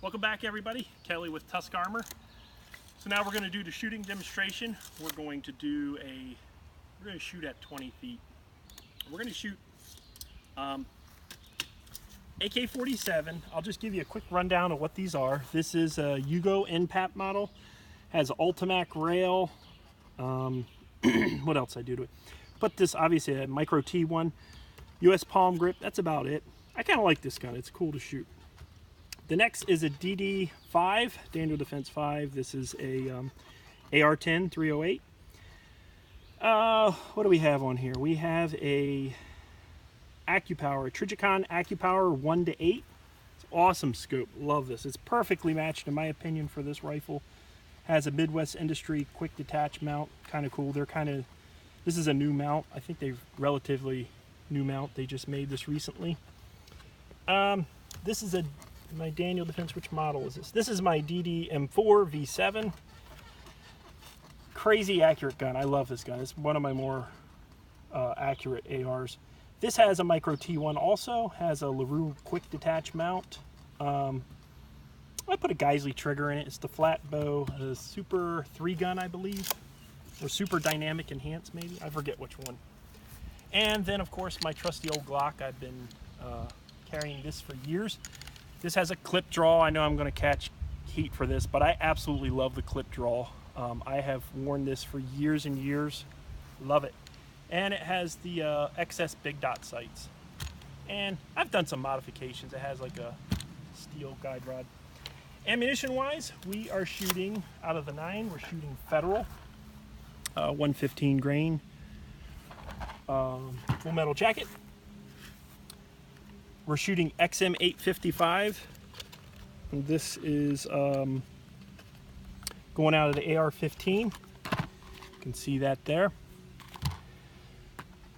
Welcome back, everybody. Kelly with Tusk Armour. So now we're going to do the shooting demonstration. We're going to shoot at 20 feet. We're going to shoot AK-47. I'll just give you a quick rundown of what these are. This is a Yugo NPAP model. Has Ultimac rail. What else I do to it? But this, obviously, a micro T1, US palm grip. That's about it. I kind of like this gun. It's cool to shoot. The next is a DD5, Daniel Defense 5. This is a AR-10 308. What do we have on here? We have a AccuPower, Trijicon AccuPower 1-8. It's awesome scope. Love this. It's perfectly matched, in my opinion, for this rifle. Has a Midwest Industry quick detach mount. Kind of cool. This is a new mount. I think they've relatively new mount. They just made this recently. This is my Daniel Defense. Which model is this? This is my DD-M4 V7. Crazy accurate gun. I love this gun. It's one of my more accurate ARs. This has a micro T1 also. Has a LaRue quick detach mount. I put a Geisley trigger in it. It's the flat bow, a Super 3 gun, I believe. Or Super Dynamic Enhanced, maybe. I forget which one. And then, of course, my trusty old Glock. I've been carrying this for years. This has a clip draw. I know I'm going to catch heat for this, but I absolutely love the clip draw. I have worn this for years and years. Love it. And it has the XS big dot sights. And I've done some modifications. It has like a steel guide rod. Ammunition wise, we are shooting out of the 9. We're shooting Federal 115 grain full metal jacket. We're shooting XM855. And this is going out of the AR-15. You can see that there.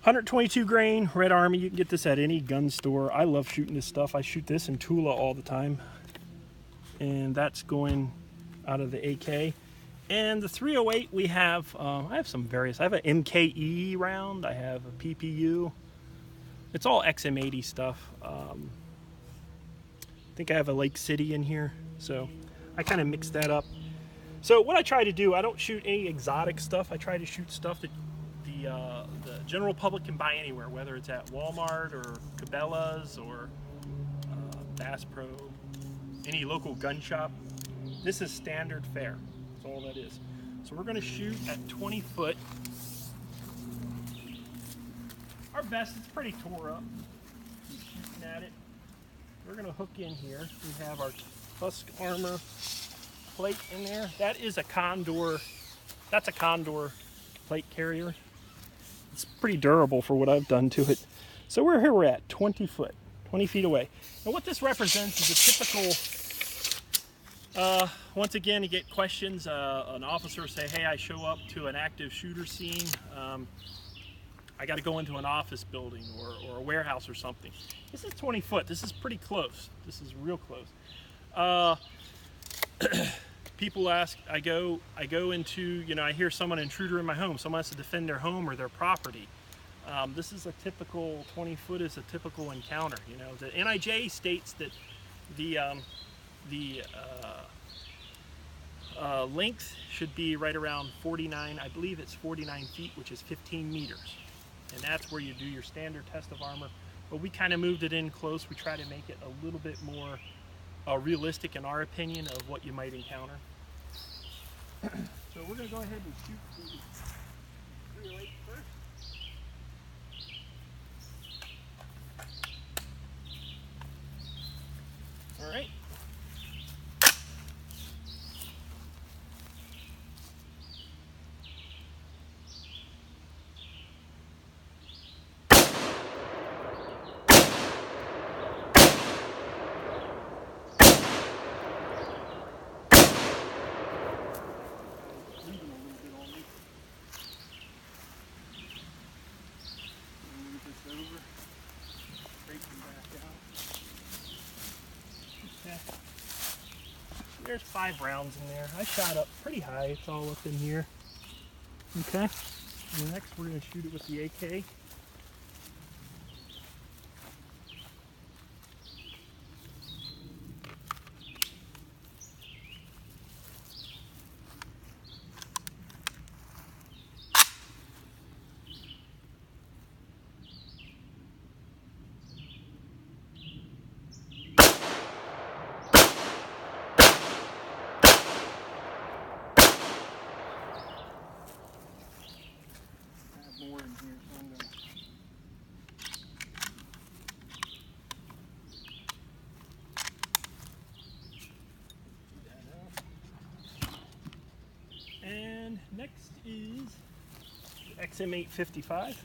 122 grain Red Army. You can get this at any gun store. I love shooting this stuff. I shoot this in Tula all the time. And that's going out of the AK. And the 308 we have, I have some various. I have an MKE round. I have a PPU. It's all XM80 stuff. I think I have a Lake City in here. So I kind of mix that up. So what I try to do, I don't shoot any exotic stuff. I try to shoot stuff that the general public can buy anywhere, whether it's at Walmart or Cabela's or Bass Pro, any local gun shop. This is standard fare. That's all that is. So we're going to shoot at 20 foot. Our vest is pretty tore up. Keep shooting at it. We're going to hook in here. We have our Tusk Armour plate in there. That is a Condor. That's a Condor plate carrier. It's pretty durable for what I've done to it. So we're at 20 foot, 20 feet away. And what this represents is a typical, once again, you get questions. An officer say, hey, I show up to an active shooter scene. I got to go into an office building or a warehouse or something. This is 20 foot. This is pretty close. This is real close. People ask, I go into, I hear someone intruder in my home. Someone has to defend their home or their property. This is a typical 20 foot is a typical encounter. The NIJ states that the length should be right around 49. I believe it's 49 feet, which is 15 meters. And that's where you do your standard test of armor. But we kind of moved it in close. We try to make it a little bit more realistic in our opinion of what you might encounter. So we're going to go ahead and shoot the 308 first. All right. There's 5 rounds in there. I shot up pretty high. It's all up in here. Okay. And next we're going to shoot it with the AK. Next is the XM855.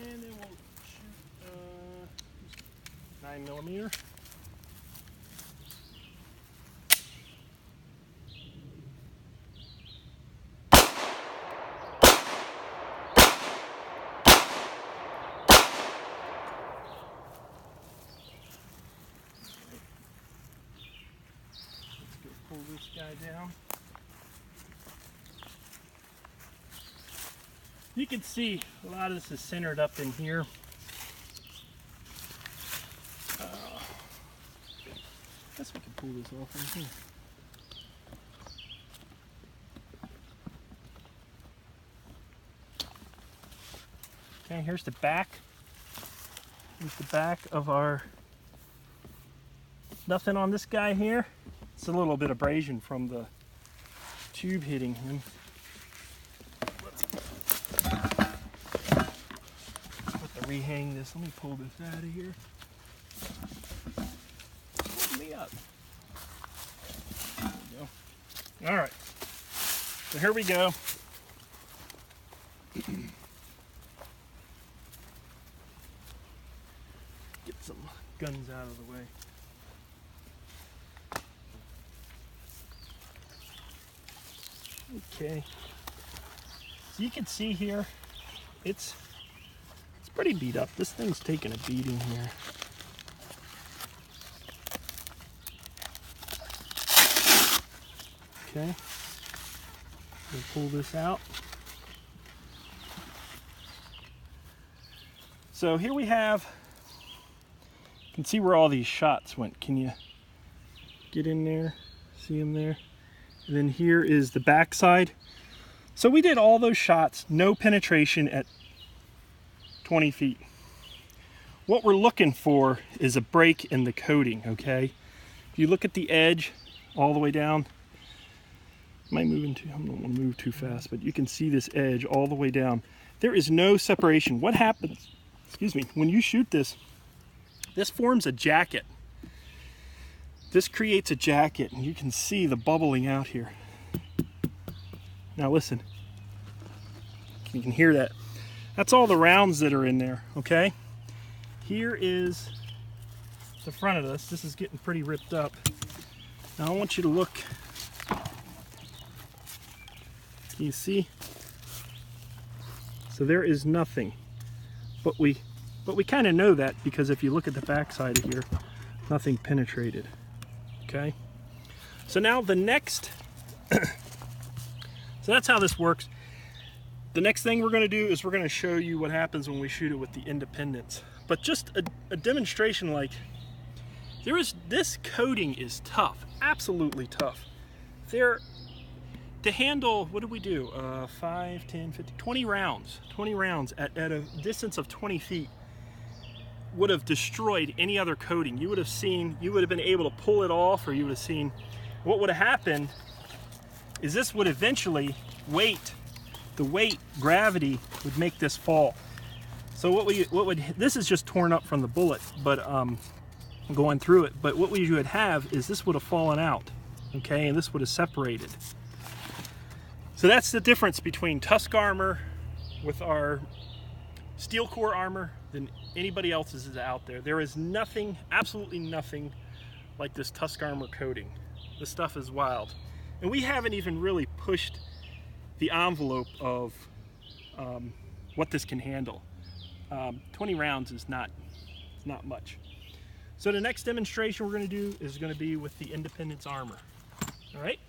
And then we'll shoot 9mm. Pull this guy down. You can see a lot of this is centered up in here. I guess we can pull this off right here. Okay, here's the back. Here's the back of our, nothing on this guy here. It's a little bit of abrasion from the tube hitting him. Let's rehang this. Let me pull this out of here. Pull me up. There we go. All right. So here we go. Get some guns out of the way. Okay, so you can see here, it's pretty beat up. This thing's taking a beating here. Okay, we'll pull this out. So here we have, you can see where all these shots went. Can you get in there? See them there? And then here is the back side. So we did all those shots, no penetration at 20 feet. What we're looking for is a break in the coating, okay? If you look at the edge all the way down, am I moving too? I don't want to move too fast, but you can see this edge all the way down. There is no separation. What happens, excuse me, when you shoot this, this forms a jacket. This creates a jacket, and you can see the bubbling out here. Now listen, you can hear that. That's all the rounds that are in there, okay? Here is the front of this. This is getting pretty ripped up. Now I want you to look. Can you see? So there is nothing, but we kind of know that because if you look at the back side of here, nothing penetrated. Okay, so now the next, so that's how this works. The next thing we're going to do is we're going to show you what happens when we shoot it with the independents. But just a demonstration, like, this coating is tough, absolutely tough. To handle, what do we do? 5, 10, 15, 20 rounds. 20 rounds at a distance of 20 feet. Would have destroyed any other coating. You would have been able to pull it off, or you would have seen what would have happened is this would eventually gravity would make this fall. So this is just torn up from the bullet, but going through it, but what you would have is this would have fallen out, okay, and this would have separated. So that's the difference between Tusk Armour with our steel core armor than anybody else's is out there. There is nothing, absolutely nothing like this Tusk Armour coating. This stuff is wild. And we haven't even really pushed the envelope of what this can handle. 20 rounds is not much. So the next demonstration we're going to do is going to be with the Independence armor. All right.